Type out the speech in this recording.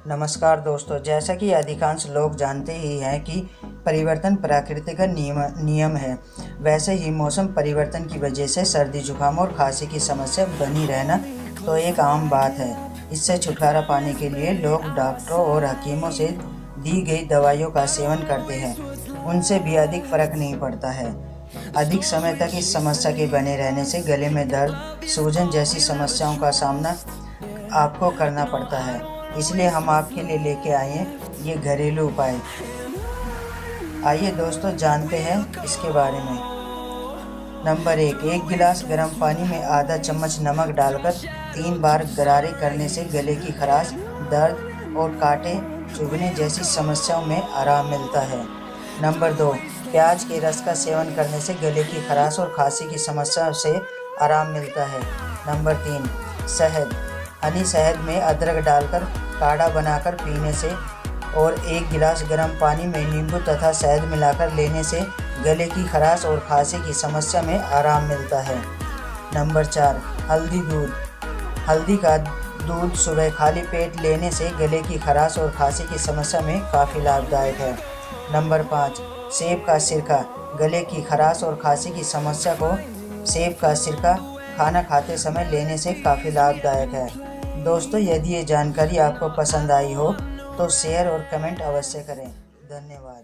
नमस्कार दोस्तों, जैसा कि अधिकांश लोग जानते ही हैं कि परिवर्तन प्रकृति का नियम है। वैसे ही मौसम परिवर्तन की वजह से सर्दी जुकाम और खांसी की समस्या बनी रहना तो एक आम बात है। इससे छुटकारा पाने के लिए लोग डॉक्टरों और हकीमों से दी गई दवाइयों का सेवन करते हैं। उनसे भी अधिक फर्क नहीं पड़ता है। अधिक समय तक इस समस्या के बने रहने से गले में दर्द, सूजन जैसी समस्याओं का सामना आपको करना पड़ता है। इसलिए हम आपके लिए लेके आए हैं ये घरेलू उपाय। आइए दोस्तों, जानते हैं इसके बारे में। नंबर 1 गिलास गर्म पानी में आधा चम्मच नमक डालकर 3 बार गरारे करने से गले की खराश, दर्द और कांटे चुभने जैसी समस्याओं में आराम मिलता है। नंबर 2 प्याज के रस का सेवन करने से गले की खराश और खांसी की समस्या से आराम मिलता है। नंबर 3 शहद। हनी शहद में अदरक डालकर काढ़ा बनाकर पीने से और 1 गिलास गर्म पानी में नींबू तथा शहद मिलाकर लेने से गले की खराश और खांसी की समस्या में आराम मिलता है। नंबर 4 हल्दी दूध। हल्दी का दूध सुबह खाली पेट लेने से गले की खराश और खांसी की समस्या में काफ़ी लाभदायक है। नंबर 5 सेब का सिरका। गले की खराश और खांसी की समस्या को सेब का सिरका खाना खाते समय लेने से काफ़ी लाभदायक है। दोस्तों, यदि ये जानकारी आपको पसंद आई हो तो शेयर और कमेंट अवश्य करें। धन्यवाद।